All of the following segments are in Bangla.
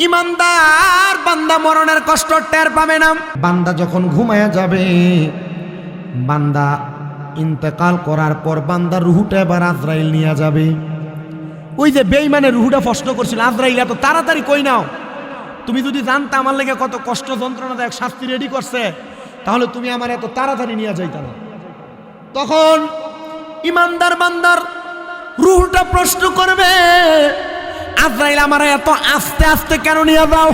ইমানদার বান্দা মরণের কষ্ট টের পাবে না। বান্দা যখন ঘুমায়া যাবে, বান্দা ইন্তেকাল করার পর বান্দার রুহুটা এবার আজরাইল নিয়ে যাবে। ওই যে বেঈমানের রুহুটা প্রশ্ন করছিল, আজরাইল এত তাড়াতাড়ি কই নাও? তুমি যদি জানতা আমার লেগে কত কষ্ট যন্ত্রণাদায়ক শাস্তি রেডি করছে, তাহলে তুমি আমার এত তাড়াতাড়ি নিয়ে যাইতা না। তখন ইমানদার বান্দার রুহটা প্রশ্ন করবে, আজরাইল আমার এত আস্তে আস্তে কেন নিয়ে যাও?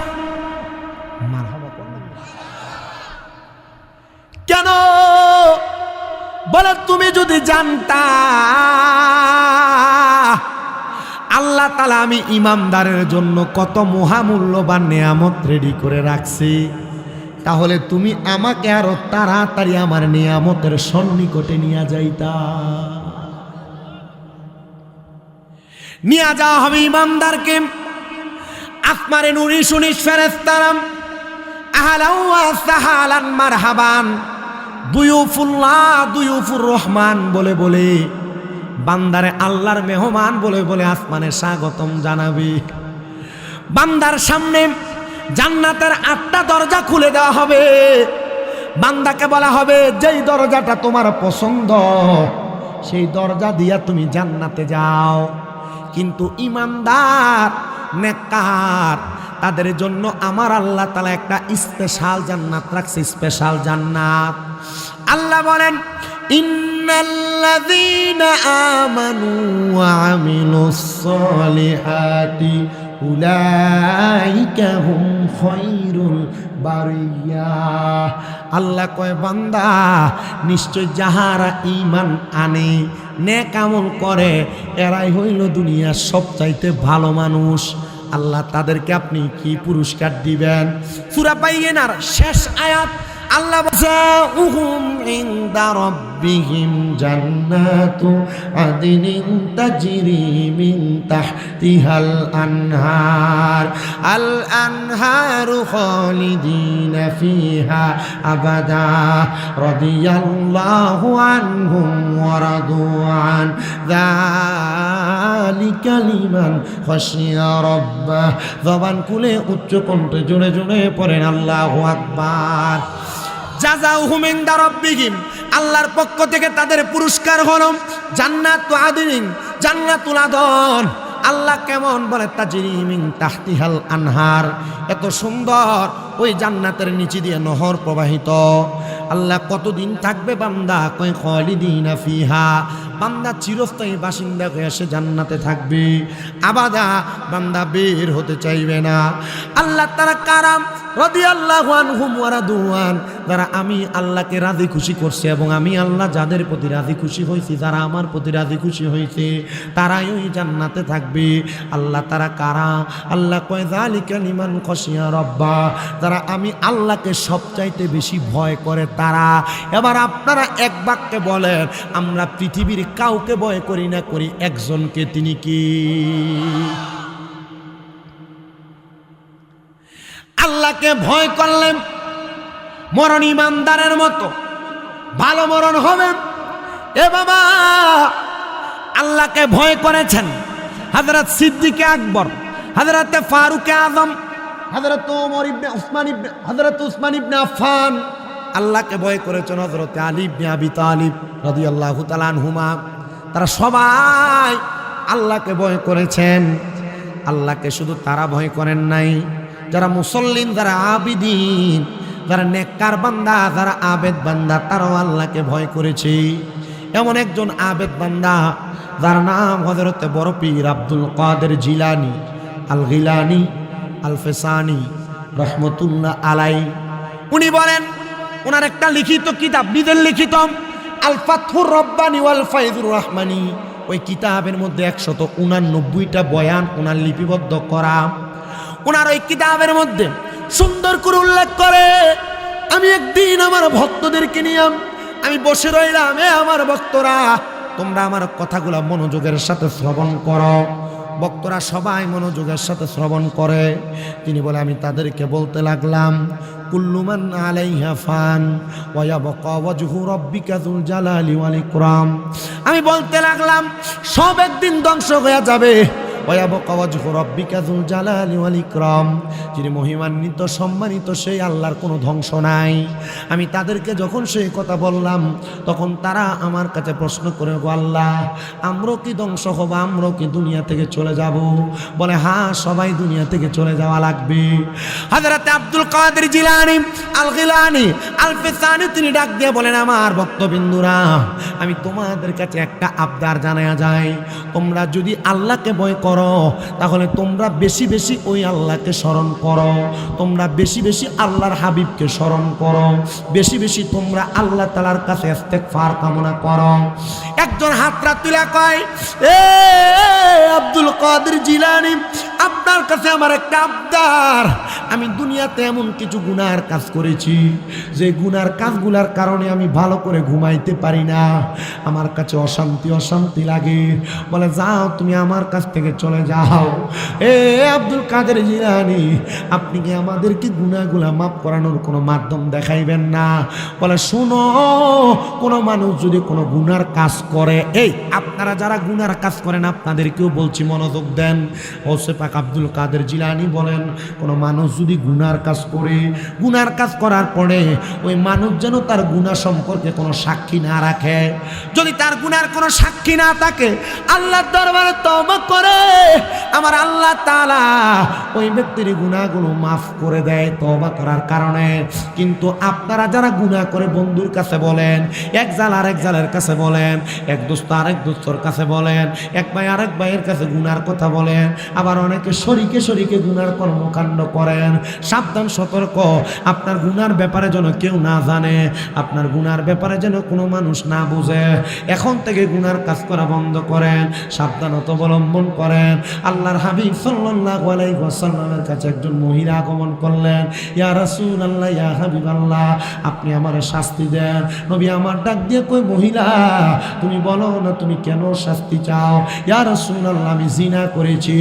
কেন? বলে তুমি যদি জানতা আল্লাহ তাআলা আমি ইমানদারের জন্য কত মহামূল্যবান নিয়ামত রেডি করে রাখছি, তাহলে তুমি আমাকে আরো তাড়াতাড়ি আমার নিয়ামতের সন্নিকটে নিয়ে যাইতা। নিয়ে যাওয়া হবে ইমানদারকে। আসমানে নুরি শুনিস ফেরেশতারা আহলান ওয়া সাহলান মারহাবান দুয়ুফুল্লাহ দুয়ুফুর রহমান বলে বলে বান্দারে আল্লাহর মেহমান বলে বলে আসমানে স্বাগতম জানাবে। বান্দার সামনে জান্নাতের 8টা দরজা খুলে দেওয়া হবে। বান্দাকে বলা হবে, যেই দরজাটা তোমার পছন্দ সেই দরজা দিয়া তুমি জান্নাতে যাও। কিন্তু ইমানদার নেককার তাদের জন্য আমার আল্লাহ তাআলা একটা স্পেশাল জান্নাত রাখছে, স্পেশাল জান্নাত। আল্লাহ বলেন, ইন্নাল্লাযীনা আমানু ওয়া আমিলুস সলিহাতি উলাইকা হুম খায়রুল বারিয়া। আল্লাহ কয়, বান্দা নিশ্চয় যাহারা ঈমান আনে নেক আমল করে এরাই হইল দুনিয়ার সবচাইতে ভালো মানুষ। আল্লাহ তাদেরকে আপনি কি পুরস্কার দিবেন? সূরা বাইয়িনার শেষ আয়াত আল্লাহ বলেন, উহুম ইনদা রাব্বিহিম জান্নাতু আদনিন তাজরি মিন তাহতিহাল আনহার আল আনহারু খালিদিনা ফিহা আবাদা রাদিয়াল্লাহু আনহুম ওয়া রাদু আন যালিকা লিমান খাশিয়া রাব্বাহ। জবান খুলে উচ্চ কণ্ঠে জোরে জোরে পড়েন আল্লাহু আকবার। জাযাউহুম ইনদা রাব্বিহিম, আল্লাহর পক্ষ থেকে তাদের পুরস্কার হলো জান্নাতু আদনিন, জান্নাতুল আদন। আল্লাহ কেমন বলে, তাজরি মিন তাহতিহাল আনহার, এত সুন্দর ওই জান্নাতের নিচে দিয়ে নহর প্রবাহিত। আল্লাহ কতদিন থাকবে বান্দা? কয় খালিদিনা ফিহা, বান্দা চিরস্থায়ী বাসিন্দা হয়ে সে জান্নাতে থাকবে, আবাদা, বান্দা বের হতে চাইবে না। আল্লাহ তারা কারাম রাদিয়াল্লাহু আনহুম ওয়া রাদু আন, যারা আমি আল্লাহকে রাজি খুশি করছে এবং আমি আল্লাহ যাদের প্রতি রাজি খুশি হয়েছি, যারা আমার প্রতি রাজি খুশি হয়েছে তারাই ওই জান্নাতে থাকবে। আল্লাহ তারা কারা? আল্লাহ কয়, যালিকা লিমান খাশিয়া রাব্বা, যারা আমি আল্লাহকে সবচাইতে বেশি ভয় করে তারা। এবার আপনারা এক বাক্যে বলেন, আমরা পৃথিবীর কাউকে ভয় করি না, করি একজনকে, তিনি কি? আল্লাহকে ভয় করলেন মরণ ইমানদারের মতো ভালো মরণ হবে। এ বাবা, আল্লাহকে ভয় করেছেন হযরত সিদ্দিক আকবর, হযরত ফারুক আযম, হযরত ওমর ইবনে হযরত উসমান ইবনে আফফান। আল্লাহকে ভয় করেছেন হযরত আলী ইবনে আবি তালিব রাদিয়াল্লাহু তাআলা আনহুমা। তারা সবাই আল্লাহকে ভয় করেছেন। আল্লাহকে শুধু তারা ভয় করেন নাই, যারা মুসল্লিন, যারা আবিদিন, যারা নেককার বান্দা, যারা আবেদ বান্দা, তারাও আল্লাহকে ভয় করেছে। এমন একজন আবেদ বান্দা যার নাম হযরত বড় পীর আব্দুল কাদের জিলানী আল গিলানী আল ফেসানি রহমতুল্লাহ আলাই। উনি বলেন, ওনার একটা লিখিত কিতাব, নিজের লিখিত আল ফাতহুর রব্বানি ওয়াল ফায়জুর রহমানি, ওই কিতাবের মধ্যে 189টা বয়ান ওনার লিপিবদ্ধ করা। ওনার ওই কিতাবের মধ্যে সুন্দর করে উল্লেখ করে, আমি একদিন আমার ভক্তদেরকে নিয়ে আমি বসে রইলাম, আমার ভক্তরা তোমরা আমার কথাগুলো মনোযোগের সাথে শ্রবণ করো। ভক্তরা সবাই মনোযোগের সাথে শ্রবণ করে। তিনি বলে, আমি তাদেরকে বলতে লাগলাম, কুল্লু মান আলাইহা ফান ওয়া ইয়াবকা ওয়াজহু রাব্বিকা যুল জালালি ওয়াল ইকরাম। আমি বলতে লাগলাম, সব একদিন ধ্বংস হয়ে যাবে, ওয়ায়াবকা ওয়াজহু রাব্বিকা যুল জালালি ওয়াল ইকরাম, যিনি মহিমান্বিত সম্মানিত সেই আল্লাহর কোনো ধ্বংস নাই। আমি তাদেরকে যখন সেই কথা বললাম তখন তারা আমার কাছে প্রশ্ন করে, গো আল্লাহ, আমরাও কি ধ্বংস হব, আমরাও কি দুনিয়া থেকে চলে যাব? বলে হ্যাঁ, সবাই দুনিয়া থেকে চলে যাওয়া লাগবে। হযরত আব্দুল কাদের জিলানী আল গিলানী আল ফিসানী তিনি ডাক দিয়ে বলেন, আমার ভক্তবিন্দুরা, আমি তোমাদের কাছে একটা আবদার জানায়া যাই, তোমরা যদি আল্লাহকে ভয় করো তাহলে তোমরা বেশি বেশি ওই আল্লাহকে স্মরণ করো, তোমরা বেশি বেশি আল্লাহর হাবিবকে স্মরণ করো, বেশি বেশি তোমরা আল্লাহ তাআলার কাছে ইস্তেগফার কামনা করো। একজন হাতরা তুলে কয়, এ আব্দুল কাদের জিলানী, আপনার কাছে আমার একটা আবদার। আমি দুনিয়াতে এমন কিছু গুনার কাজ করেছি যে গুনার কাজগুলার কারণে আমি ভালো করে ঘুমাইতে পারি না, আমার কাছে অশান্তি অশান্তি লাগে। বলে যাও, তুমি আমার কাছ থেকে চলে যাও। এ আব্দুল কাদের জিলানী, আপনি কি আমাদেরকে গুনাহগুলা মাফ করানোর কোনো মাধ্যম দেখাইবেন না? বলে শোনো, কোনো মানুষ যদি কোনো গুনার কাজ করে, এই আপনারা যারা গুনার কাজ করেন আপনাদেরকেও বলছি, মনোযোগ দেন। গৌসে পাক আব্দুল কাদের জিলানী বলেন, কোনো মানুষ যদি গুনার কাজ করে, গুনার কাজ করার পরে ওই মানুষ যেন তার গুনাহ সম্পর্কে কোনো সাক্ষী না রাখে। যদি তার গুনার কোনো সাক্ষী না থাকে, আল্লাহর দরবারে তওবা করে আমার আল্লাহ তাআলা ওই ব্যক্তির গুনাহগুলো মাফ করে দেয় তওবা করার কারণে। কিন্তু আপনারা যারা গুনাহ করে বন্ধুর কাছে বলেন, এক জাল আরেক জালের কাছে বলেন, এক দোস্ত আরেক দোস্তর কাছে বলেন, এক ভাই আরেক ভাইয়ের কাছে গুনার কথা বলেন, আবার অনেকে শরীকে শরীকে গুনার কর্মকাণ্ড করেন। সাবধান, সতর্ক, আপনার গুনার ব্যাপারে যেন কেউ না জানে, আপনার গুনার ব্যাপারে যেন কোনো মানুষ না বুঝে। এখন থেকে গুনার কাজ করা বন্ধ করেন, সাবধানতা অবলম্বন করেন। আল্লাহর হাবিব সাল্লাল্লাহু আলাইহি ওয়াসাল্লামের কাছে একজন মহিলা আগমন করলেন। ইয়া রাসূলুল্লাহ, ইয়া হাবিবাল্লাহ, আপনি আমারে শাস্তি দেন। নবী আমার ডাক দিয়ে কই, মহিলা তুমি বলো না তুমি কেন শাস্তি চাও? ইয়া রাসূলুল্লাহ, আমি জিনা করেছি।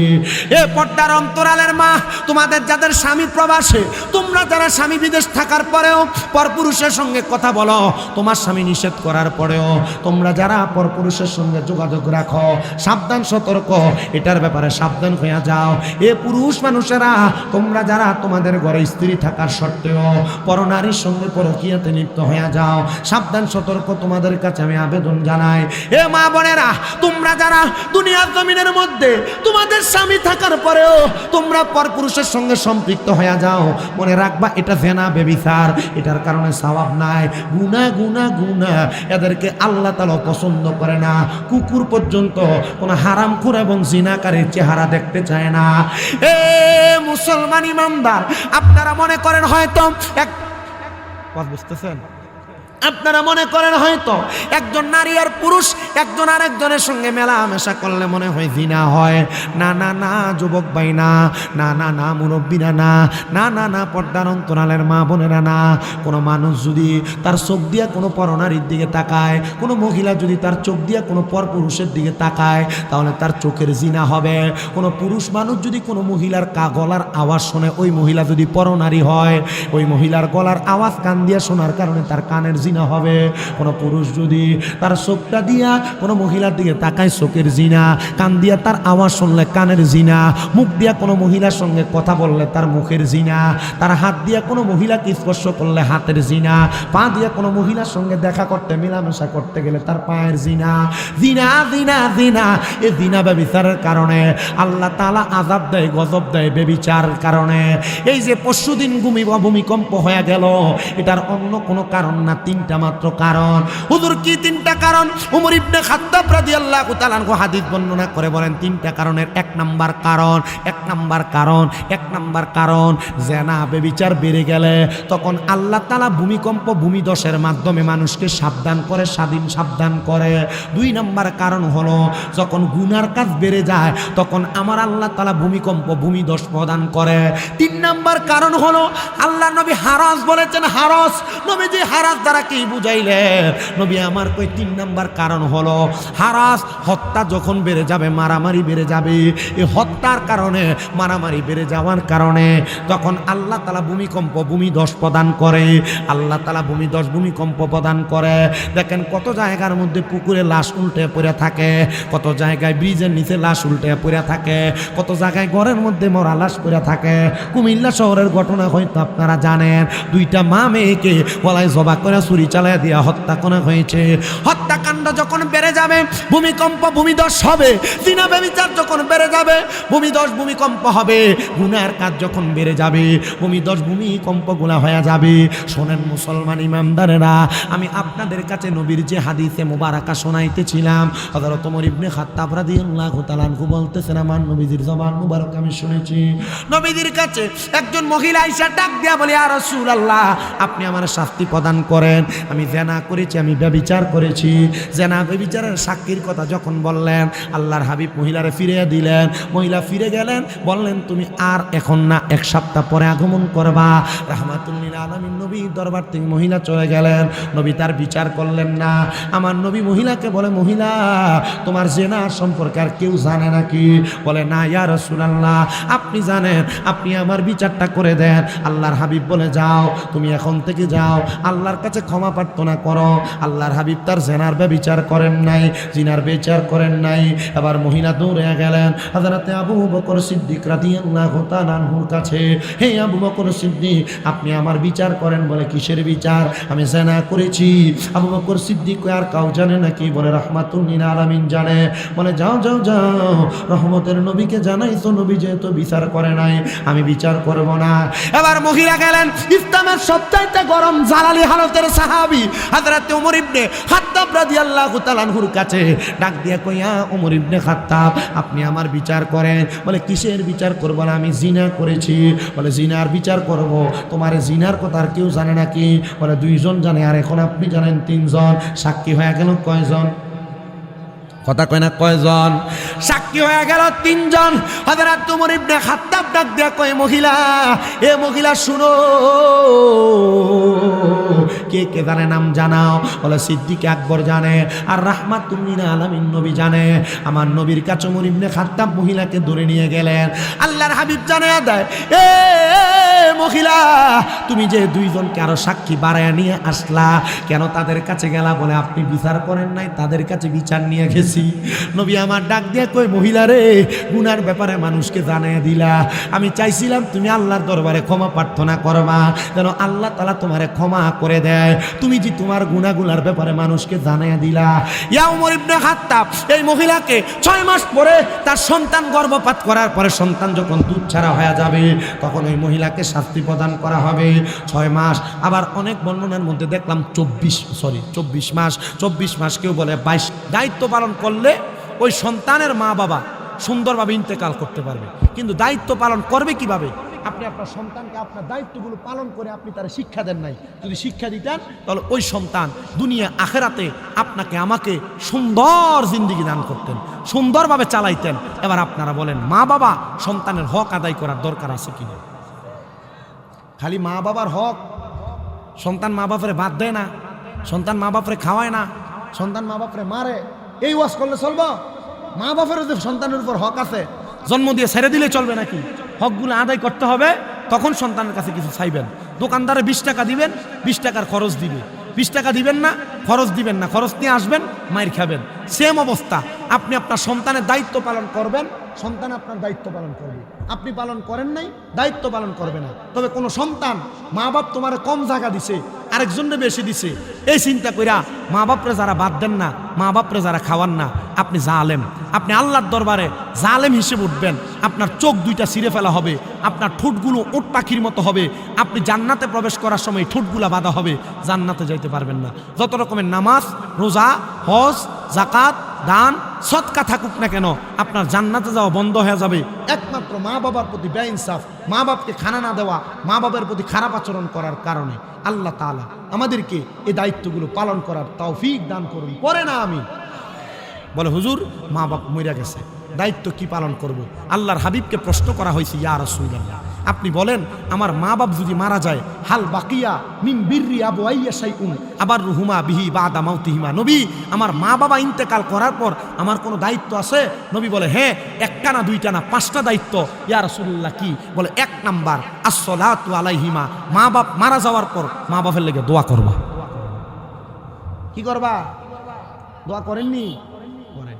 এ পর্দার অন্তরালের মা, তোমাদের যাদের স্বামী প্রবাসে, তোমরা যারা স্বামী বিদেশ থাকার পরেও পরপুরুষের সঙ্গে কথা বলো, তোমার স্বামী নিষেধ করার পরেও তোমরা যারা পরপুরুষের সঙ্গে যোগাযোগ রাখো, সাবধান, সতর্ক, এটার ব্যাপারে সাবধান হয়ে যাও। এ পুরুষ মানুষেরা, তোমরা যারা তোমাদের ঘরে স্ত্রী থাকার সত্ত্বেও পরনারীর সঙ্গে পরকীয়াতে লিপ্ত হয়ে যাও, সাবধান, সতর্ক, তোমাদের কাছে আমি আবেদন জানাই। এ মা বোনেরা, তোমরা যারা দুনিয়ার জমিনের মধ্যে তোমাদের স্বামী থাকার পরেও তোমরা পরপুরুষের সঙ্গে সম্পৃক্ত হয়ে যাও, মনে রাখবা এটা জেনা, ব্যভিচার, এটার কারণে সওয়াব নাই। গুনাহ গুনাহ গুনাহ, এদেরকে আল্লাহ তাআলা পছন্দ করে না। কুকুর পর্যন্ত কোন হারামখোর এবং জিনাকারীর চেহারা দেখতে চায় না। এ মুসলমান ইমানদার, আপনারা মনে করেন হয়তো বুঝতেছেন, আপনারা মনে করেন হয়তো একজন নারী আর পুরুষ একজন আরেকজনের সঙ্গে মেলামেশা করলে মনে হয় জিনা হয়। না না না যুবক ভাই, না না না না মুরব্বীরা, না না না না পর্দার অন্তরালের মা বোনেরা, না। কোনো মানুষ যদি তার চোখ দিয়া কোনো পরনারীর দিকে তাকায়, কোনো মহিলা যদি তার চোখ দিয়া কোনো পরপুরুষের দিকে তাকায়, তাহলে তার চোখের জিনা হবে। কোনো পুরুষ মানুষ যদি কোনো মহিলার গলার আওয়াজ শোনে, ওই মহিলা যদি পরনারী হয়, ওই মহিলার গলার আওয়াজ কান দিয়া শোনার কারণে তার কানের জিনা হবে। কোনো পুরুষ যদি তার চোখটা দিয়া কোনো মহিলার দিকে তাকায়, চোখের জিনা। কান দিয়া তার আওয়াজ শুনলে কানের জিনা। মুখ দিয়া কোনো মহিলার সঙ্গে কথা বললে তার মুখের জিনা। তার হাত দিয়া কোনো মহিলাকে স্পর্শ করলে হাতের জিনা। পা দিয়া কোনো মহিলার সঙ্গে দেখা করতে, মেলামেশা করতে গেলে তার পায়ের জিনা। জিনা জিনা জিনা, এই জিনা ব্যভিচারের কারণে আল্লাহ তাআলা আযাব দেয়, গজব দেয় ব্যভিচারের কারণে। এই যে পরশুদিন ভূমিকম্প হয়ে গেল, এটার অন্য কোনো কারণ না, তিনটা মাত্র কারণ। হুজুর কি তিনটা কারণ? উমর ইবনে খাত্তাব রাদিয়াল্লাহু তাআলা আনহু হাদিস বর্ণনা করে বলেন তিনটা কারণের এক নাম্বার কারণ জেনা ব্যভিচার বেড়ে গেলে তখন আল্লাহ তাআলা ভূমিকম্প ভূমিধসের মাধ্যমে মানুষকে সাবধান করে। দুই নাম্বার কারণ হলো যখন গুনার কাজ বেড়ে যায় তখন আমার আল্লাহ তাআলা ভূমিকম্প ভূমিধস প্রদান করে। তিন নাম্বার কারণ হলো আল্লাহ নবী হারাস বলেছেন, হারাস নবীজি হারাস দ্বারা কি বুঝাইলেন? নবী আমার কই 3 নাম্বার কারণ হলো হারাস, হত্যা যখন বেড়ে যাবে, মারামারি বেড়ে যাবে, এই হত্যার কারণে, মারামারি বেড়ে যাওয়ার কারণে তখন আল্লাহ তাআলা ভূমিকম্প, ভূমিধস প্রদান করে। আল্লাহ তাআলা ভূমিধস, ভূমিকম্প প্রদান করে। দেখেন কত জায়গার মধ্যে পুকুরে লাশ উল্টে পড়ে থাকে, কত জায়গায় ব্রিজের নিচে লাশ উল্টে পড়ে থাকে, কত জায়গায় ঘরের মধ্যে মরা লাশ পড়ে থাকে। কুমিল্লা শহরের ঘটনা হয়তো আপনারা জানেন, 2টা মা মেয়েকে গলায় জবা করে ছুরি চালায় দিয়ে হত্যা করা হয়েছে। হত্যাকাণ্ড যখন বেড়ে যাবে, ভূমিকম্প, ভূমিধস হবে। জিনা ব্যভিচার যখন বেড়ে যাবে, ভূমিধস, ভূমিকম্প হবে। গুনার কাজ যখন বেড়ে যাবে, ভূমিধস, ভূমিকম্পগুলা হয়ে যাবে। শোনেন মুসলমান ইমানদারেরা, আমি আপনাদের কাছে নবীর যে হাদিসে মুবারাকা শোনাইতেছিলাম, হযরত ওমর ইবনে খাত্তাব রাদিয়াল্লাহু তাআলা আনহু বলতেছেন, আমার নবীজির জবান মুবারক আমি শুনেছি, নবীজির কাছে একজন মহিলা আয়েশা ডাক দিয়া বলে, ইয়া রাসূলুল্লাহ, আপনি আমার শাস্তি প্রদান করেন। আমি জেনা করেছি, আমি ব্যভিচার করেছি। জেনা ব্যভিচারের সাক্ষীর কথা যখন বললেন, আল্লাহর হাবিব মহিলারে ফিরিয়ে দিলেন। মহিলা ফিরে গেলেন, বললেন তুমি আর এখন না, 1 সপ্তাহ পরে আগমন করবা। রাহমাতুল লিল আলামিন নবীর দরবার থেকে মহিলা চলে গেলেন। নবী তার বিচার করলেন না। আমার নবী মহিলাকে বলে, মহিলা তোমার জেনা সম্পর্কে আর কেউ জানে নাকি? বলে না ইয়া রাসূলুল্লাহ, আপনি জানেন, আপনি আমার বিচারটা করে দেন। আল্লাহর হাবিব বলে, যাও, তুমি এখন থেকে যাও, আল্লাহর কাছে ক্ষমা প্রার্থনা করো। আল্লাহর হাবিব তার জেনার বিচার করেন নাই, জিনার বিচার করেন নাই। এবার মহিলা দৌড়ে গেলেন হযরতে আবু বকর সিদ্দিক রাদিয়াল্লাহু তাআলা আনহুর কাছে। হে আবু বকর সিদ্দিক, আপনি আমার বিচার করেন। বলে কিসের বিচার? আমি জেনা করেছি। আবু বকর সিদ্দিক আর কাউ জানে নাকি? বলে রাহমাতুল লিল আলামিন জানে। বলে যাও যাও যাও, রহমতের নবীকে জানাইছো, নবী যেহেতু বিচার করে নাই, আমি বিচার করব না। এবার মহিলা গেলেন ইসলামের সবচাইতে গরম জালালি হালতের সাহাবী হযরত ওমর ইবনে খাত্তাব রাদিয়াল্লাহু তাআলা আনহুর কাছে ডাক দিয়া কইয়া, ওমর ইবনে খাত্তাব, আপনি আমার বিচার করেন। বলে কিসের বিচার করব? না আমি জিনা করেছি। বলে জিনার বিচার করব। তোমার জিনার কথা আর কেউ জানে নাকি? বলে 2 জন জানে, আর এখন আপনি জানেন 3 জন। সাক্ষী হয়ে গেল কয়জন? কথা কয় না, কয়জন? সাক্ষী হয়ে গেল 3 জন। হযরত ওমর ইবনে খাত্তাব ডাক দিয়া কয়, মহিলা, এ মহিলা শুনো, কে কে জানে নাম জানাও। বলে সিদ্দিক আকবর জানে, আর রাহমাতুল লিল আলামিন নবী জানে। আমার নবীর কাছে ওমর ইবনে খাত্তাব মহিলাকে ধরে নিয়ে গেলেন। আল্লাহর হাবিব জানায়া দেয়, এ মহিলা, তুমি যে 2 জনকে আরো সাক্ষী বাড়ায় নিয়ে আসলা, কেন তাদের কাছে গেলা? বলে আপনি বিচার করেন নাই, তাদের কাছে বিচার নিয়ে গেছি। নবী আমার ডাক দিয়ে কই, মহিলা রে, গুনার ব্যাপারে মানুষকে জানিয়ে দিলা। আমি চাইছিলাম তুমি আল্লাহর দরবারে ক্ষমা প্রার্থনা করবা, যেন আল্লাহ তাআলা তোমারে ক্ষমা করে দেয়। তুমি যে তোমার গুনাহগুলোর ব্যাপারে মানুষকে জানিয়ে দিলা। ইয়া ওমর ইবনে খাত্তাব, এই মহিলাকে 6 মাস পরে তার সন্তান গর্ভপাত করার পরে সন্তান যখন দুধ ছাড়া হয়ে যাবে, তখন ওই মহিলাকে শাস্তি প্রদান করা হবে 6 মাস। আবার অনেক বর্ণনার মধ্যে দেখলাম 24 মাস, 24 মাস, কেউ বলে 22। দায়িত্ব পালন করলে ওই সন্তানের মা বাবা সুন্দরভাবে ইন্তেকাল করতে পারবে। কিন্তু দায়িত্ব পালন করবে কিভাবে? আপনি আপনার সন্তানকে আপনার দায়িত্বগুলো পালন করে আপনি তারা শিক্ষা দেন নাই। যদি শিক্ষা দিতেন, তাহলে ওই সন্তান দুনিয়া আখেরাতে আপনাকে আমাকে সুন্দর জিন্দেগি দান করতেন, সুন্দরভাবে চালাইতেন। এবার আপনারা বলেন, মা বাবা সন্তানের হক আদায় করার দরকার আছে কিনা? খালি মা বাবার হক, সন্তান মা বাপরে বাদ দেয় না, সন্তান মা বাপরে খাওয়ায় না, সন্তান মা বাপরে মারে, এই ওয়াজ করলে চলবো? মা বাপেরও যে সন্তানের উপর হক আছে, জন্ম দিয়ে ছেড়ে দিলে চলবে নাকি? হকগুলো আদায় করতে হবে। তখন সন্তানের কাছে কিছু চাইবেন। দোকানদারে 20 টাকা দিবেন, 20 টাকার খরচ দিবে। 20 টাকা দিবেন না, খরচ দিবেন না, খরচ নিয়ে আসবেন, মাইর খাবেন। সেম অবস্থা, আপনি আপনার সন্তানের দায়িত্ব পালন করবেন, সন্তান আপনার দায়িত্ব পালন করবে। আপনি পালন করেন নাই, দায়িত্ব পালন করবে না। তবে কোনো সন্তান মা বাপ তোমার কম জায়গা দিছে, আরেকজনকে বেশি দিছে, এই চিন্তা কইরা মা বাপরে যারা বাদ দেন না, মা বাপরে যারা খাওয়ান না, আপনি জালেম। আপনি আল্লাহর দরবারে জালেম হিসেবে উঠবেন। আপনার চোখ 2টা ছিঁড়ে ফেলা হবে, আপনার ঠোঁটগুলো ওট পাখির মতো হবে। আপনি জান্নাতে প্রবেশ করার সময় ঠোঁটগুলা বাঁধা হবে, জান্নাতে যাইতে পারবেন না। যত রকমের নামাজ, রোজা, হজ, যাকাত, দান, সদকা থাকুক না কেন, আপনার জান্নাতে যাওয়া বন্ধ হয়ে যাবে একমাত্র মা বাবার প্রতি বেইনসাফ, মা বাপকে খানা না দেওয়া, মা বাবার প্রতি খারাপ আচরণ করার কারণে। আল্লাহ তাআলা আমাদেরকে এই দায়িত্বগুলো পালন করার তৌফিক দান করুন। পরে না আমি বলে, হুজুর মা বাপ মরে গেছে, দায়িত্ব কি পালন করব? আল্লাহর হাবিবকে প্রশ্ন করা হয়েছে, ইয়া রাসূলুল্লাহ, আপনি বলেন আমার মা বাপ যদি মারা যায়, হাল বাকিয়া মিন বিররি আবওয়াইয়া শাইউন আবার রুহুমা বিহি বাদা মাউতিহিমা, নবী আমার মা বাবা ইন্তেকাল করার পর আমার কোনো দায়িত্ব আছে? নবী বলে হ্যাঁ, একটা না দুইটা না 5টা দায়িত্ব। ইয়া রাসূলুল্লাহ কি? বলে 1 নাম্বার আসসালাতু আলাইহিমা, মা বাপ মারা যাওয়ার পর মা বাপের লেগে দোয়া করবা। কি করবা? দোয়া করেননি? করে।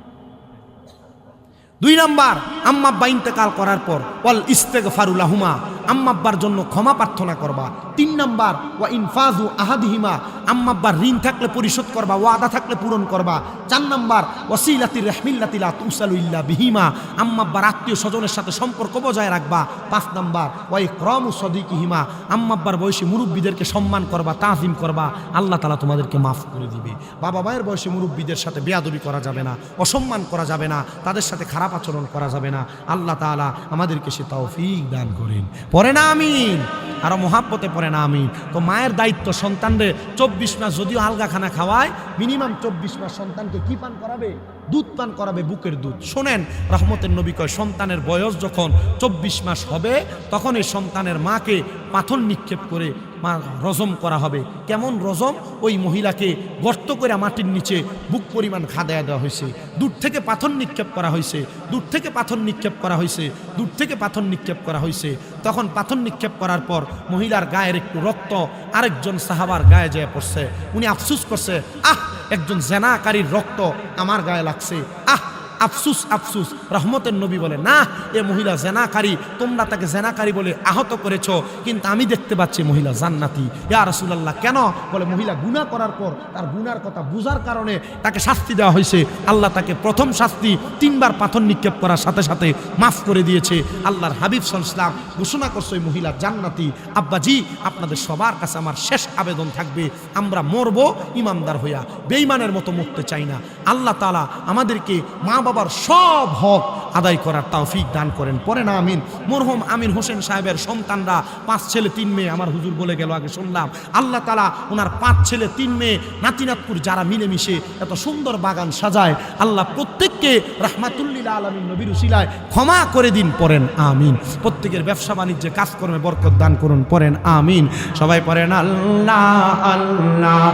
2 নাম্বার আম্মা আব্বা ইন্তেকাল করার পর ওয়াল ইস্তিগফারু লাহুমা, আম্মা আব্বার জন্য ক্ষমা প্রার্থনা করবা। 3 নাম্বার ওয়া ইনফাজু আহাদিহিমা, আম্মা আব্বার ঋণ থাকলে পরিশোধ করবা, ওয়াদা থাকলে পূরণ করবা। 4 নাম্বার ওয়াসিলাতির রাহমিল্লাতি লা তুসালু ইল্লা বিহিমা, আম্মা আব্বার আত্মীয় স্বজনের সাথে সম্পর্ক বজায় রাখবা। 5 নাম্বার ওয়া ইকরামু সাদিকিহিমা, আম্মা আব্বার বয়সী মুরব্বীদেরকে সম্মান করবা, তাজিম করবা, আল্লাহ তাআলা তোমাদেরকে মাফ করে দিবে। বাবা মায়ের বয়সী মুরব্বীদের সাথে বেয়াদবি করা যাবে না, অসম্মান করা যাবে না, তাদের সাথে খারাপ আচরণ করা যাবে না। আল্লাহ তাআলা আমাদেরকে সে তৌফিক দান করেন। পড়ে না আমিন, আরো মোহাব্বতে পড়ে না আমিন। তো মায়ের দায়িত্ব সন্তানরে 24 মাস যদিও আলগা খানা খাওয়ায়, মিনিমাম 24 মাস সন্তানকে কি পান করাবে? দুধ পান করাবে, বুকের দুধ। শোনেন, রহমতের নবী কয় সন্তানের বয়স যখন 24 মাস হবে তখন এই সন্তানের মাকে পাথর নিক্ষেপ করে মা রজম করা হবে। কেমন রজম? ওই মহিলাকে গর্ত করে মাটির নিচে বুক পরিমাণ খাদায়া দেওয়া হয়েছে, দূর থেকে পাথর নিক্ষেপ করা হয়েছে, দূর থেকে পাথর নিক্ষেপ করা হয়েছে, দূর থেকে পাথর নিক্ষেপ করা হয়েছে। তখন পাথর নিক্ষেপ করার পর মহিলার গায়ের একটু রক্ত আরেকজন সাহাবার গায়ে যেয়ে পড়ছে। উনি আফসুস করছে, আহ একজন জেনাকারীর রক্ত আমার গায়ে লাগছে, আহ আফসুস আফসুস। রহমতের নবী বলে না, এ মহিলা জেনাকারী, তোমরা তাকে জেনাকারী বলে আহত করেছো, কিন্তু আমি দেখতে পাচ্ছি মহিলা জান্নাতি। ইয়া রাসূলুল্লাহ কেন? বলে মহিলা গুনাহ করার পর তার গুনার কথা বুঝার কারণে তাকে শাস্তি দেওয়া হয়েছে। আল্লাহ তাকে প্রথম শাস্তি 3 বার পাথর নিক্ষেপ করার সাথে সাথে মাফ করে দিয়েছে। আল্লাহর হাবিব সাল্লাল্লাহু আলাইহি ওয়াসাল্লাম ঘোষণা করছে ওই মহিলা জান্নাতি। আব্বাজি আপনাদের সবার কাছে আমার শেষ আবেদন থাকবে, আমরা মরবো ইমানদার হইয়া, বেঈমানের মতো মরতে চাই না। আল্লাহ তাআলা আমাদেরকে মা বাবার সব হক আদায় করার তৌফিক দান করেন। পরে না আমিন। মরহুম আমিন হোসেন সাহেবের সন্তানরা 5 ছেলে 3 মেয়ে, আমার হুজুর বলে গেল আগে শুনলাম। আল্লাহ তাআলা ওনার 5 ছেলে 3 মেয়ে নাতিনাতপুর যারা মিলেমিশে এত সুন্দর বাগান সাজায়, আল্লাহ প্রত্যেককে রাহমাতুল লিল আলামিন নবীর উসিলায় ক্ষমা করে দিন। পড়েন আমিন। প্রত্যেকের ব্যবসা বাণিজ্যে কাজকর্মে বরকত দান করুন। পড়েন আমিন। সবাই পড়েন আল্লাহ আল্লাহ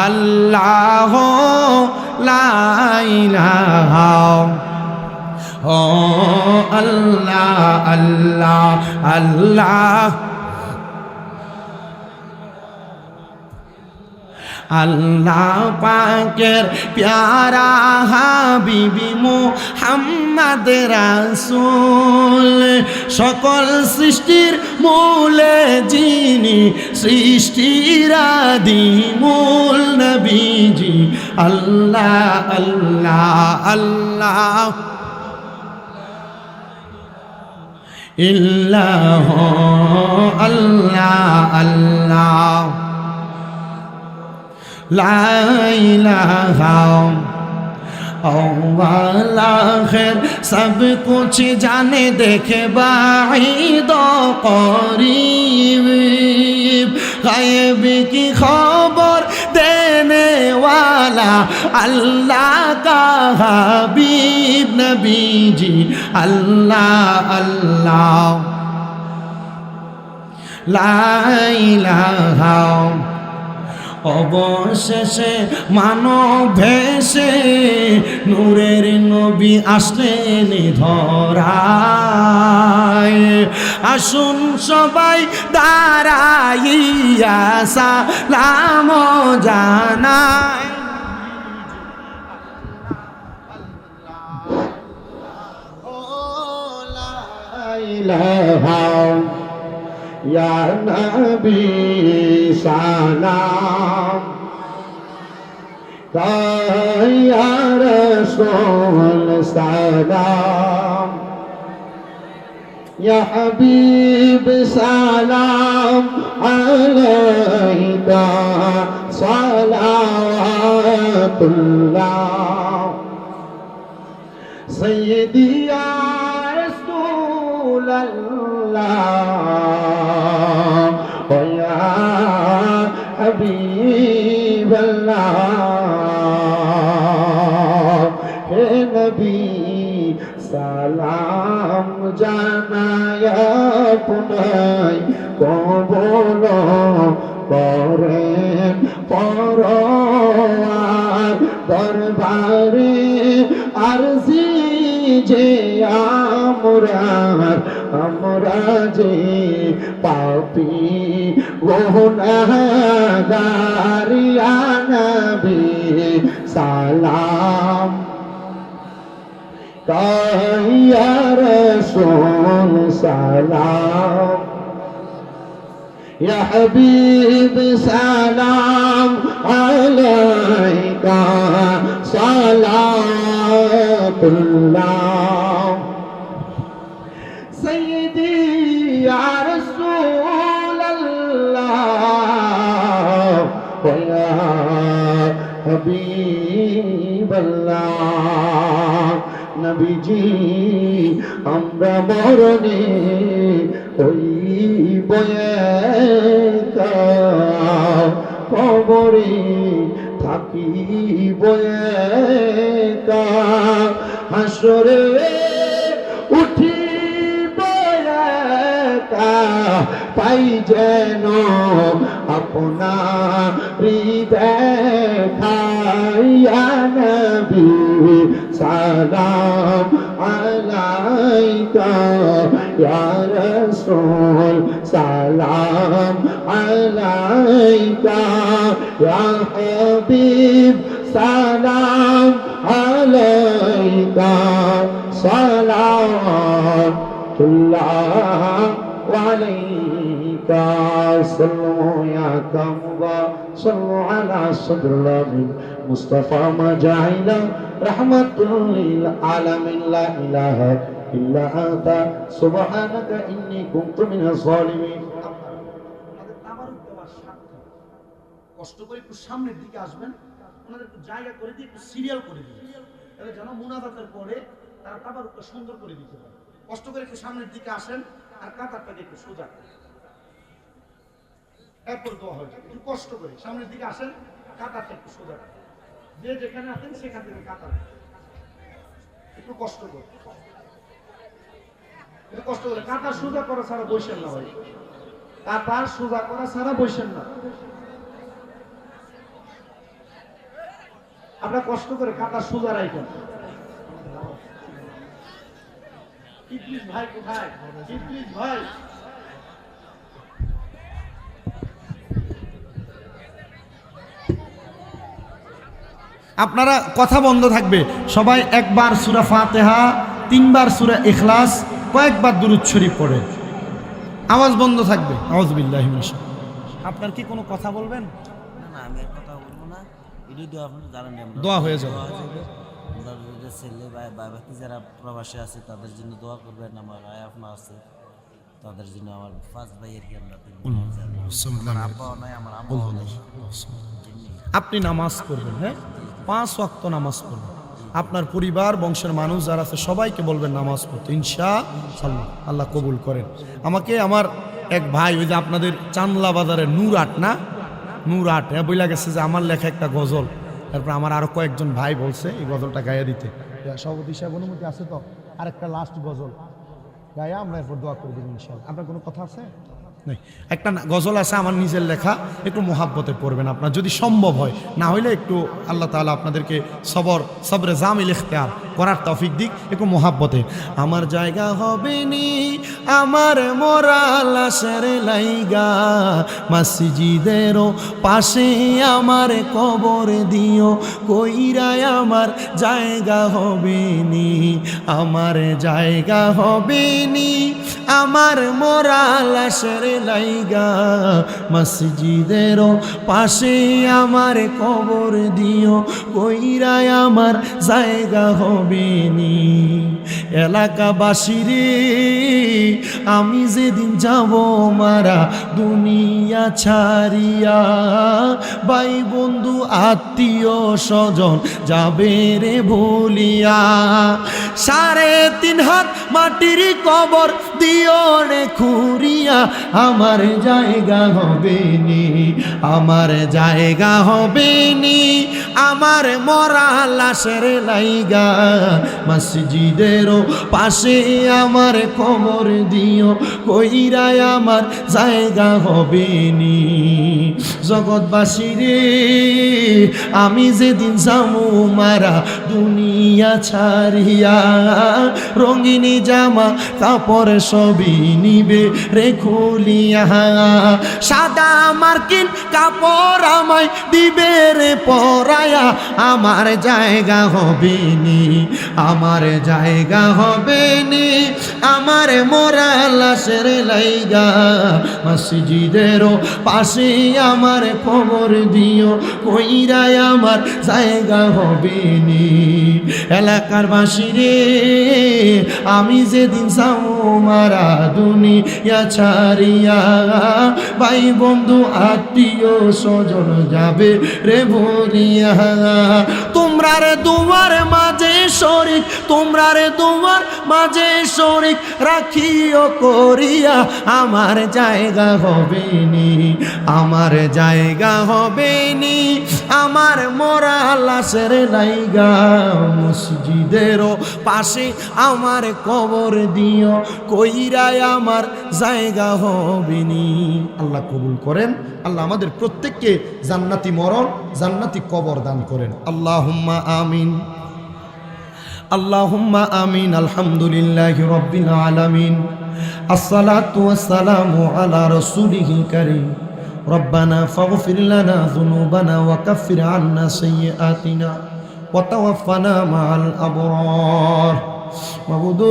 আল্লাহ লা ইলাহা ও আল্লাহ আল্লাহ আল্লাহ আল্লাহ পাকের প্যারা হাবিবি মুহাম্মদ রাসূল, সকল সৃষ্টির মূলে যিনি, সৃষ্টির আদি মূল নবীজি। আল্লাহ আল্লাহ আল্লাহ ইল্লাহ আল্লাহ আল্লাহ লা ইলাহা আখির সব কুছ জানে দেখে বাঈদ করিব, গায়ব কি খবর দেনে वाला अल्लाह का हबीब नबी जी। अल्लाह अल्लाह ला इलाहा অবশেষে মানব ভেসে নূরের নবী আসলেন ধরায়, আসুন সবাই দাঁড়াইয়া সালাম জানাই। या नबी सलाम, या रसूल सलाम, या हबीब सलाम अलैका सलावतुल्लाह सय्यदी या रसूल अल्लाह या हबीब अल्लाह हे नबी सलाम जानाया पुनः কবল করেন পরওয়ার দরবারে আরজি যে আমরা যে পাপী গুনাহগার ইয়া নবী সালাম ইয়া রাসূল সালাম يا حبيب سلام عليك صلاة الله سيدي يا رسول الله ويا حبيب الله নবীজি আমরা মরণে ওই বয়েকা কবরে থাকি বয়েকা হাসরে উঠি বয়েকা পাই যেন আপনার দেখা ইয়া নবী সালাম আলাইকা ইয়া রাসূল সালাম আলাইকা ইয়া হাবিব সালাম আলাইকা সালাতুল্লাহ আলাইকা সাল্লু ইয়া কামবা সাল্লু আলা সাদরিল মুস্তাফা মাজাইলা রাহমাতুল লিল আলামিন লা ইলাহা ইল্লা আনতা সুবহানাকা ইন্নী কুনতু মিনাজ জালিমিন। কষ্ট করে একটু সামনের দিকে আসবেন, ওনাদের একটু জায়গা করে দিয়ে একটু সিরিয়াল করে দিন, তাহলে যেন মুনাজাতের পরে তারা তাবারুকটা সুন্দর করে দিতে পারে। কষ্ট করে একটু সামনের দিকে আসেন আর কাতারটাকে একটু সোজা করেন, এরপর দোয়া হবে। একটু কষ্ট করে সামনের দিকে আসেন, কাতারটা একটু সোজা করেন, যে যেখানে আছেন সেখান থেকে কাতার একটু কষ্ট করে, একটু কষ্ট করে। কাতার সোজা করা ছাড়া বসেন না ভাই, কাতার সোজা করা ছাড়া বসেন না। আপনারা কষ্ট করে কাতার সোজা রাখেন। ইবলিস ভাই কোথায়? ইবলিস ভাই আপনারা কথা বন্ধ থাকবে, সবাই একবার সূরা ফাতিহা, 3 বার সূরা ইখলাস, কয়েকবার দুরূদ শরীফ পড়ে, আওয়াজ বন্ধ থাকবে। আউযু বিল্লাহি মিনাশ শাইতানির। আপনার কি কোনো কথা বলবেন? না না, আমি আর কথা বলবো না, এটাই দোয়া আপনারা জানেন, আমরা দোয়া হয়ে যাবে। আমরা ছেলে বাকি যারা প্রবাসী আছে তাদের জন্য দোয়া করবেন, আমার আয়াফনা আছে তাদের জন্য, আমার 5 ভাইয়ের কি আমরা আব্বাও নাই, আমার আম্মাও নাই। আপনি নামাজ পড়বেন, হ্যাঁ 5 ওয়াক্ত নামাজ পড়বেন, আপনার পরিবার বংশের মানুষ যারা আছে সবাইকে বলবেন নামাজ পড়তে, ইনশাআল্লাহ আল্লাহ কবুল করেন। আমাকে আমার এক ভাই, ওই যে আপনাদের চান্দলা বাজারের নূরহাট না, নূরহাট, হ্যাঁ বইলা গেছে যে আমার লেখা একটা গজল, তারপর আমার আরো কয়েকজন ভাই বলছে এই গজলটা গাইয়া দিতে। সভাপতি সাহেব অনুমতি আছে তো? আরেকটা লাস্ট গজল গাইয়া আমরা এরপর দোয়া করে দেব ইনশাআল্লাহ। আপনার কোনো কথা আছে? নেই। একটা গজল আছে আমার নিজের লেখা, একটু মোহাব্বতে পড়বেন আপনার যদি সম্ভব হয়, না হইলে একটু আল্লাহ তাআলা আপনাদেরকে সবরে জামিল ইখতিয়ার করার তৌফিক দিক, একটু মোহাব্বতে। আমার জায়গা হবে নি আমার মোরা লাশের লাইগা, মসজিদেরও পাশে আমার কবর দিও, কইরায় আমার জায়গা হবে নি, আমার জায়গা হবে নি আমার মোরা লাশের লাইগা, মসজিদেরও পাশে আমার কবর দিও, কইরায় আমার জায়গা হবে নি। এলাকাবাসী রে আমি যেদিন যাব মারা দুনিয়া ছাড়িয়া, ভাই বন্ধু আত্মীয় স্বজন যাবে রে ভুলিয়া, 3.5 হাত মাটির কবর দি দিও রে খুরিয়া আমার জায়গা হবে নি, আমার জায়গা হবে নি, আমার মরা লাশের লাইগা মসজিদেরও পাশে আমার কবর দিও কইরায় আমার জায়গা হবে নি। জগৎবাসী রে আমি যেদিন যামু মারা দুনিয়া ছাড়িয়া, রঙিনী জামা কাপড় সবই নিবে রে খুলিয়া, সাদা মার্কিন কাপড় আমায় দিবে রে পরায়া, আমার জায়গা হবে নি, আমার জায়গা হবে নি, আমার মোরা লাশের লাইগা মসজিদেরও পাশে আমার খবর দিও কইরায় আমার জায়গা হবে নি। এলাকার বাসী রে আমি যেদিন যাবো মারা দুনিয়া ছাড়িয়া, ভাই বন্ধু আত্মীয় স্বজন যাবে রে ভরিয়া, তোমরা রে দুয়ার মাঝে শরীক, তোমরা রে দুয়ার মাঝে শরীক রাখিও করিয়া, আমার জায়গা হবে নি, আমার জায়গা হবে নি, আমার মরা লাশের লাইগা মসজিদেরও পাশে আমার কবর দিও কইরায় আমার জায়গা হবে নি। আল্লাহ কবুল করেন, আল্লাহ আমাদের প্রত্যেককে জান্নাতি মরণ জান্নাতি কবর দান করেন। আল্লাহুম্মা আমিন, আল্লাহুম্মা আমিন। আলহামদুলিল্লাহি রাব্বিল আলামিন, আসসালাতু ওয়াসসালামু আলা রাসূলিহিল কারীম। রব্বানা ফাগফির লানা যুনুবানা ওয়া কাফির আন্না সাইয়্যাতিনা ওয়া তাওয়াফানা মাআল আবরার। মাবুদু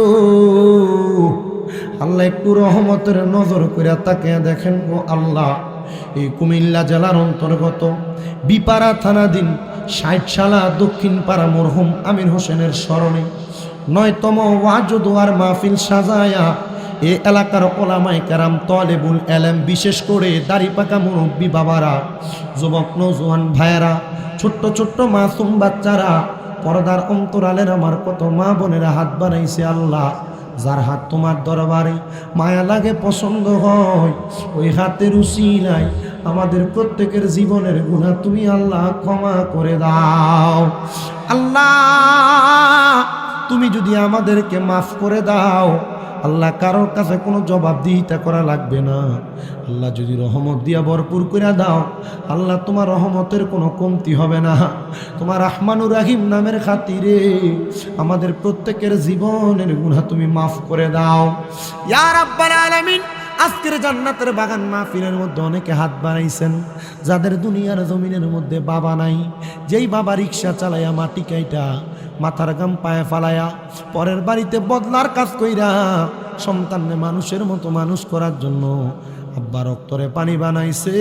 আল্লাহ একটু রহমতের নজর করে তাকে দেখেন গো আল্লাহ, এই কুমিল্লা জেলার অন্তর্গত বিপাড়া থানাধীন ৬০ সালা দক্ষিণ পাড়া মরহুম আমির হোসেনের স্মরণে ৯তম ওয়াজ দোয়ার মাহফিল সাজায়া এ এলাকার ওলামায়ে কেরাম, তলেবুল এলেম, বিশেষ করে দাড়ি পাকা মুরব্বী বাবারা, যুবক নৌজওয়ান ভাইয়েরা, ছোট্ট ছোট্ট মাসুম বাচ্চারা, পর্দার অন্তরালের আমার কত মা বোনেরা হাত বানাইছে আল্লাহ, যার হাত তোমার দরবারে মায়া লাগে, পছন্দ হয়, ওই হাতের উসিলাই আমাদের প্রত্যেকের জীবনের গুনাহ তুমি আল্লাহ ক্ষমা করে দাও। আল্লাহ তুমি যদি আমাদেরকে মাফ করে দাও আল্লাহ, কারোর কাছে কোনো জবাবদিহিতা করা লাগবে না। আল্লাহ যদি রহমত দিয়া ভরপুর করে দাও আল্লাহ, তোমার রহমতের কোনো কমতি হবে না। তোমার রহমানুর রাহিম নামের খাতিরে আমাদের প্রত্যেকের জীবনের গুনাহ তুমি মাফ করে দাও ইয়া রাব্বাল আলামিন। আজকের জান্নাতের বাগান মাহফিলের মধ্যে অনেকে হাত বাড়াইছেন, যাদের দুনিয়ার জমিনের মধ্যে বাবা নাই, যেই বাবা রিক্সা চালাইয়া মাটি কাইটা মাথার গাম পায়ে ফালায়া পরের বাড়িতে বদলার কাজ কইরা সন্তানকে মানুষের মতো মানুষ করার জন্য আব্বার রক্তরে পানি বানাইছে,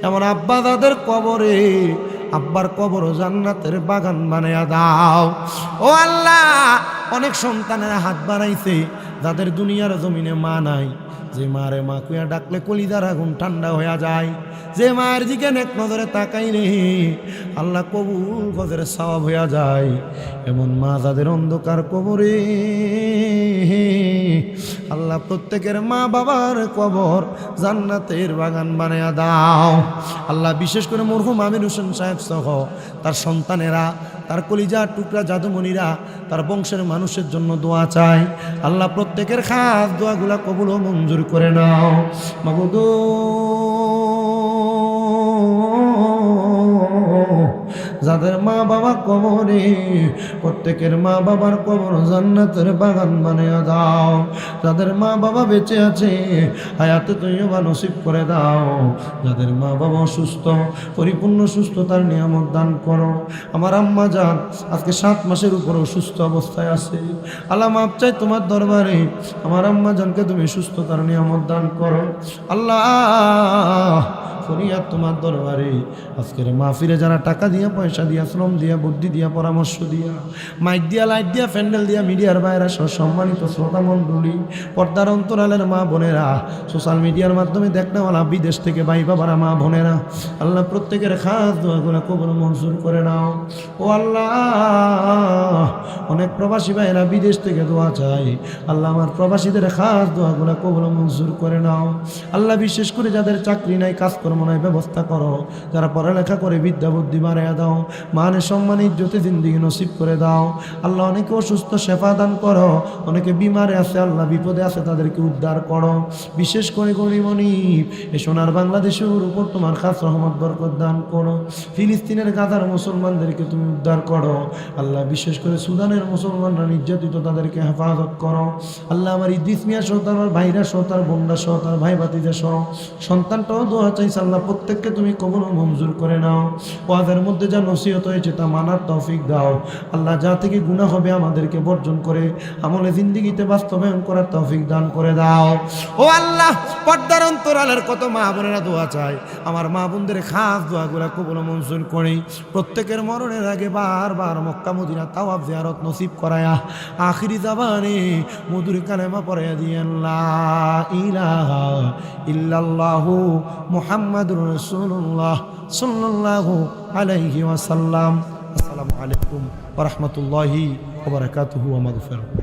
এমন আব্বা দাদের কবরে আব্বার কবর জান্নাতের বাগান বানায়া দাও ও আল্লাহ। অনেক সন্তানেরা হাত বাড়াইছে যাদের দুনিয়ার জমিনে মা নাই, যে মারে মা কুয়া ডাকলে কলিজার আগুন ঠান্ডা হয়ে যায়, যে মায়ের দিকে নেক নজরে তাকাই রে আল্লাহ কবুল গজের সওয়াব হয়ে যায়, এমন মা যাদের অন্ধকার কবরে আল্লাহ প্রত্যেকের মা বাবার কবর জান্নাতের বাগান বানায়া দাও আল্লাহ। বিশেষ করে মরহুম আমির হোসেন সাহেব সহ তার সন্তানেরা, তার কলিজার টুকরা জাদুমণিরা, তার বংশের মানুষের জন্য দোয়া চায় আল্লাহ, প্রত্যেকের খাস দোয়াগুলা কবুল ও মঞ্জুর করে নাও মাবুদ। যাদের মা বাবা কবরে প্রত্যেকের মা বাবার কবর জান্নাতের বাগান বানিয়ে দাও, যাদের মা বাবা বেঁচে আছে হায়াতে তৈয়বা নসিব করে দাও, যাদের মা বাবা অসুস্থ পরিপূর্ণ সুস্থতার নিয়ামত দান করো। আমার আম্মা জান আজকে 7 মাসের উপর অসুস্থ অবস্থায় আছে আল্লাহ, মাপ চাই তোমার দরবারে, আমার আম্মা জানকে তুমি সুস্থতার নিয়ামত দান করো আল্লাহ। ফরিয়াদ তোমার দরবারে। আজকের মাহফিলে যারা টাকা দিয়া, পয়সা দিয়া, শ্রম দিয়া, বুদ্ধি দিয়া, পরামর্শ দিয়া, মাইক দিয়া, লাইট দিয়া, প্যান্ডেল দিয়া, মিডিয়ার বাইরা সহ সম্মানিত শ্রোতা মণ্ডলী, পর্দার অন্তরালের মা বোনেরা, সোশ্যাল মিডিয়ার মাধ্যমে দেখনেওয়ালা বিদেশ থেকে ভাই বাবারা, মা বোনেরা, আল্লাহ প্রত্যেকের খাস দোয়াগুলো কবুল মঞ্জুর করে নাও। ও আল্লাহ, অনেক প্রবাসী ভাইয়েরা বিদেশ থেকে দোয়া চাই, আল্লাহ আমার প্রবাসীদের খাস দোয়াগুলো কবুল মঞ্জুর করে নাও। আল্লাহ বিশেষ করে যাদের চাকরি নাই, কাজকর্ম নাই, ব্যবস্থা করো। যারা পড়ালেখা করে বিদ্যা বুদ্ধি বাড়াইয়া দাও, মানে সম্মান ইজ্জতে জিন্দিগি নসিব করে দাও। আল্লাহ অনেকে অসুস্থ, শেফা দান করো। অনেকে বিমারে আছে, আল্লাহ বিপদে আছে, তাদেরকে উদ্ধার করো। বিশেষ করে গরিবনী এ সোনার বাংলাদেশের উপর তোমার খাস রহমত বরকত দান করো। ফিলিস্তিনের গাজার মুসলমানদেরকে তুমি উদ্ধার করো। আল্লাহ বিশেষ করে সুদানের মুসলমানরা নির্যাতিত, তাদেরকে হেফাজত করো। আল্লাহ আমার ইদ্রিস মিয়া সহ, তার ভাইরা সহ, তার বোনরা সহ, তার ভাই ভাতিজা সহ, সন্তানটাও দোয়া চাইছে, আল্লাহ প্রত্যেককে তুমি কবুল ও মঞ্জুর করে নাও। ওয়াদের মধ্যে যা নসিহত হয়েছে তা মানার তৌফিক দাও। আল্লাহ যা থেকে গুনাহ হবে আমাদেরকে বর্জন করে আমলে জিন্দিগিতে বাস্তবায়ন করার তৌফিক দান করে দাও। ও আল্লাহ, পর্দার অন্তরালের কত মা বোনেরা দোয়া চায়, আমার মা বোনদের খাস দোয়াগুলা কবুল ও মঞ্জুর করে প্রত্যেকের মরণের আগে বারবার মক্কা মদিনা তাওয়াফ জিয়ারত নসিব করায়া আখিরি জাবানে মধুর কালেমা পড়াইয়া দিয়েন লা ইলাহা ইল্লাল্লাহু মুহাম্মাদুর রাসূলুল্লাহ সাল্লাল্লাহু আলাইহি ওয়াসাল্লাম। আসসালামু আলাইকুম ওয়া রাহমাতুল্লাহি ওয়া বারাকাতুহু ওয়া মাগফিরাতুহু।